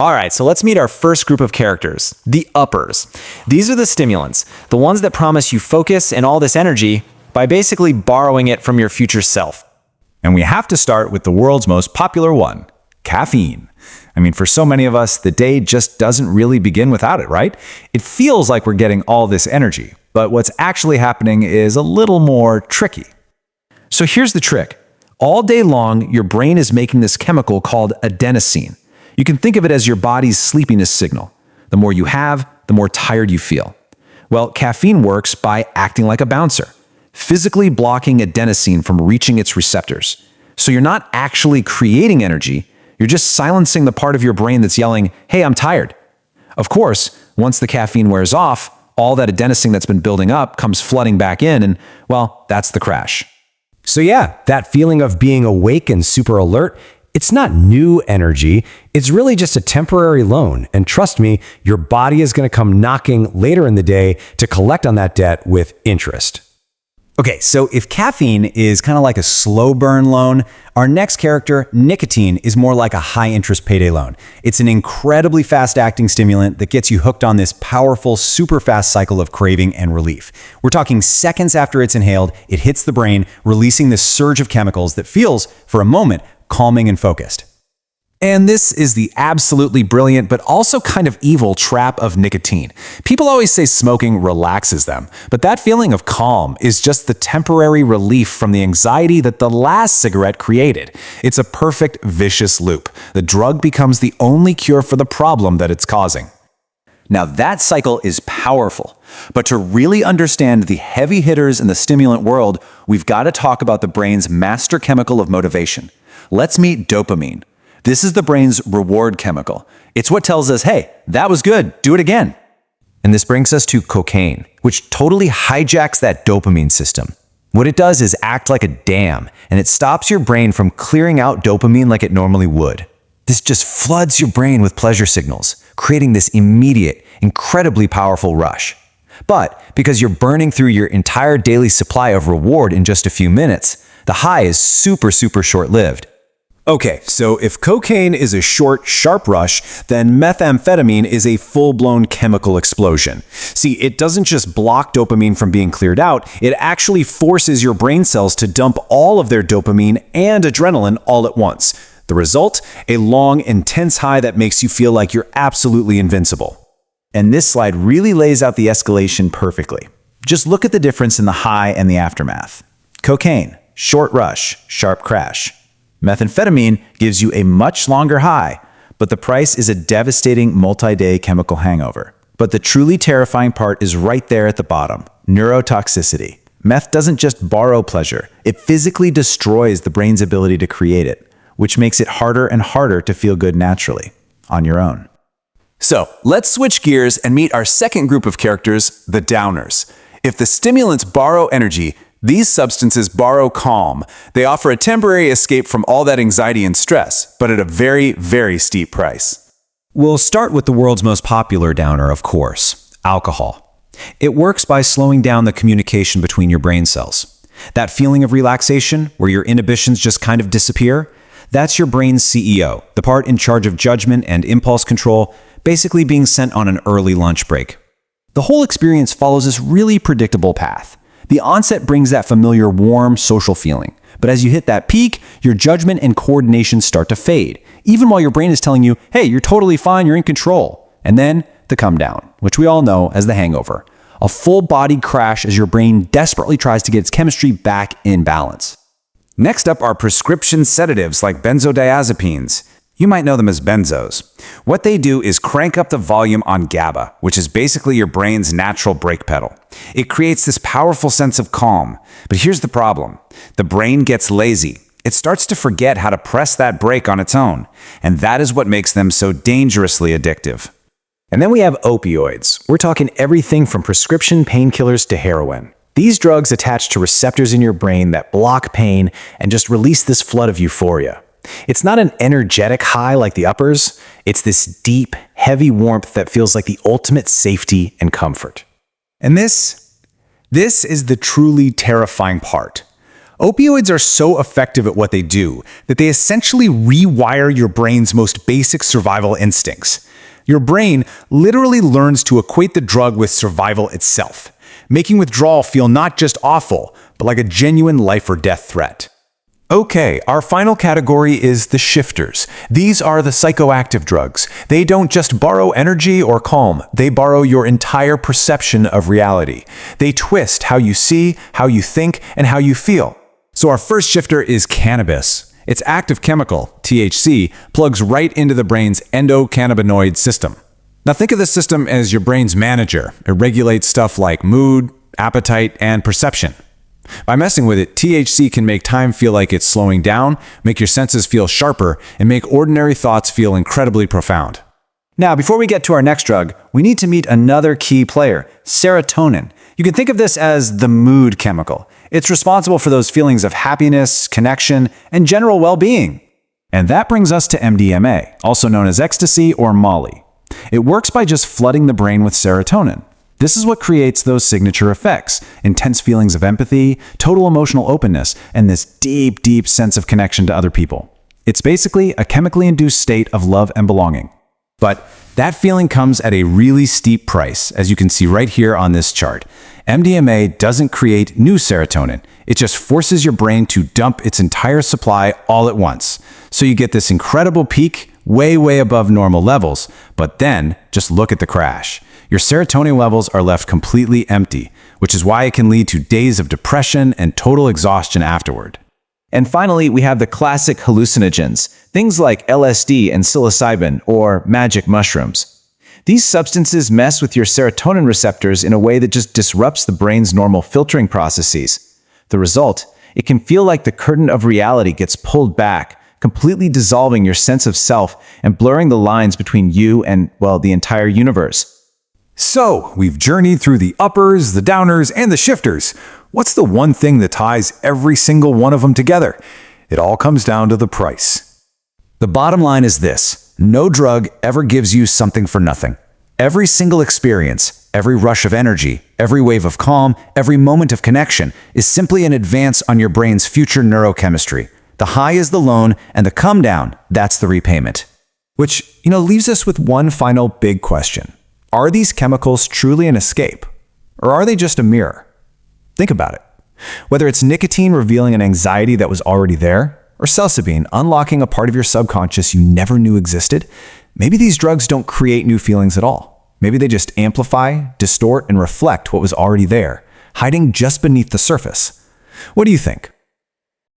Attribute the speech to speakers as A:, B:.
A: All right, so let's meet our first group of characters, the uppers. These are the stimulants, the ones that promise you focus and all this energy by basically borrowing it from your future self.
B: And we have to start with the world's most popular one, caffeine. I mean, for so many of us, the day just doesn't really begin without it, right? It feels like we're getting all this energy, but what's actually happening is a little more tricky.
C: So here's the trick. All day long, your brain is making this chemical called adenosine. You can think of it as your body's sleepiness signal. The more you have, the more tired you feel. Well, caffeine works by acting like a bouncer, physically blocking adenosine from reaching its receptors. So you're not actually creating energy, you're just silencing the part of your brain that's yelling, "Hey, I'm tired." Of course, once the caffeine wears off, all that adenosine that's been building up comes flooding back in, and, well, that's the crash.
D: So yeah, that feeling of being awake and super alert, it's not new energy. It's really just a temporary loan. And trust me, your body is going to come knocking later in the day to collect on that debt with interest.
B: Okay, so if caffeine is kind of like a slow burn loan, our next character, nicotine, is more like a high interest payday loan. It's an incredibly fast acting stimulant that gets you hooked on this powerful, super fast cycle of craving and relief. We're talking seconds after it's inhaled, it hits the brain, releasing this surge of chemicals that feels, for a moment, calming and focused.
C: And this is the absolutely brilliant but also kind of evil trap of nicotine. People always say smoking relaxes them, but that feeling of calm is just the temporary relief from the anxiety that the last cigarette created. It's a perfect vicious loop. The drug becomes the only cure for the problem that it's causing.
B: Now that cycle is powerful, but to really understand the heavy hitters in the stimulant world, we've got to talk about the brain's master chemical of motivation. Let's meet dopamine. This is the brain's reward chemical. It's what tells us, hey, that was good, do it again.
D: And this brings us to cocaine, which totally hijacks that dopamine system. What it does is act like a dam, and it stops your brain from clearing out dopamine like it normally would. This just floods your brain with pleasure signals, creating this immediate, incredibly powerful rush. But because you're burning through your entire daily supply of reward in just a few minutes, the high is super short-lived.
B: Okay, so if cocaine is a short, sharp rush, then methamphetamine is a full-blown chemical explosion. See, it doesn't just block dopamine from being cleared out, it actually forces your brain cells to dump all of their dopamine and adrenaline all at once. The result? A long, intense high that makes you feel like you're absolutely invincible. And this slide really lays out the escalation perfectly. Just look at the difference in the high and the aftermath. Cocaine, short rush, sharp crash. Methamphetamine gives you a much longer high, but the price is a devastating multi-day chemical hangover. But the truly terrifying part is right there at the bottom, neurotoxicity. Meth doesn't just borrow pleasure, it physically destroys the brain's ability to create it, which makes it harder and harder to feel good naturally, on your own.
A: So, let's switch gears and meet our second group of characters, the downers. If the stimulants borrow energy, these substances borrow calm. They offer a temporary escape from all that anxiety and stress, but at a very steep price.
D: We'll start with the world's most popular downer, of course, alcohol. It works by slowing down the communication between your brain cells. That feeling of relaxation, where your inhibitions just kind of disappear, that's your brain's CEO, the part in charge of judgment and impulse control, basically being sent on an early lunch break. The whole experience follows this really predictable path. The onset brings that familiar warm social feeling, but as you hit that peak, your judgment and coordination start to fade, even while your brain is telling you, hey, you're totally fine, you're in control. And then the come down, which we all know as the hangover. A full-bodied crash as your brain desperately tries to get its chemistry back in balance.
B: Next up are prescription sedatives like benzodiazepines. You might know them as benzos. What they do is crank up the volume on GABA, which is basically your brain's natural brake pedal. It creates this powerful sense of calm. But here's the problem. The brain gets lazy. It starts to forget how to press that brake on its own. And that is what makes them so dangerously addictive.
D: And then we have opioids. We're talking everything from prescription painkillers to heroin. These drugs attach to receptors in your brain that block pain and just release this flood of euphoria. It's not an energetic high like the uppers. It's this deep, heavy warmth that feels like the ultimate safety and comfort.
B: And this is the truly terrifying part.
A: Opioids are so effective at what they do that they essentially rewire your brain's most basic survival instincts. Your brain literally learns to equate the drug with survival itself, making withdrawal feel not just awful, but like a genuine life or death threat. Okay, our final category is the shifters. These are the psychoactive drugs. They don't just borrow energy or calm, they borrow your entire perception of reality. They twist how you see, how you think, and how you feel. So our first shifter is cannabis. Its active chemical, THC, plugs right into the brain's endocannabinoid system. Now think of this system as your brain's manager. It regulates stuff like mood, appetite, and perception. By messing with it, THC can make time feel like it's slowing down, make your senses feel sharper, and make ordinary thoughts feel incredibly profound.
C: Now, before we get to our next drug, we need to meet another key player, serotonin. You can think of this as the mood chemical. It's responsible for those feelings of happiness, connection, and general well-being.
B: And that brings us to MDMA, also known as ecstasy or Molly. It works by just flooding the brain with serotonin. This is what creates those signature effects: intense feelings of empathy, total emotional openness, and this deep, deep sense of connection to other people. It's basically a chemically induced state of love and belonging. But that feeling comes at a really steep price, as you can see right here on this chart. MDMA doesn't create new serotonin. It just forces your brain to dump its entire supply all at once. So you get this incredible peak, way above normal levels, but then just look at the crash. Your serotonin levels are left completely empty, which is why it can lead to days of depression and total exhaustion afterward.
C: And finally, we have the classic hallucinogens, things like LSD and psilocybin or magic mushrooms. These substances mess with your serotonin receptors in a way that just disrupts the brain's normal filtering processes. The result, it can feel like the curtain of reality gets pulled back, completely dissolving your sense of self and blurring the lines between you and, well, the entire universe.
A: So, we've journeyed through the uppers, the downers, and the shifters. What's the one thing that ties every single one of them together? It all comes down to the price.
C: The bottom line is this: no drug ever gives you something for nothing. Every single experience, every rush of energy, every wave of calm, every moment of connection is simply an advance on your brain's future neurochemistry. The high is the loan, and the come down, that's the repayment.
A: Which, leaves us with one final big question. Are these chemicals truly an escape? Or are they just a mirror? Think about it. Whether it's nicotine revealing an anxiety that was already there, or psilocybin unlocking a part of your subconscious you never knew existed, maybe these drugs don't create new feelings at all. Maybe they just amplify, distort, and reflect what was already there, hiding just beneath the surface. What do you think?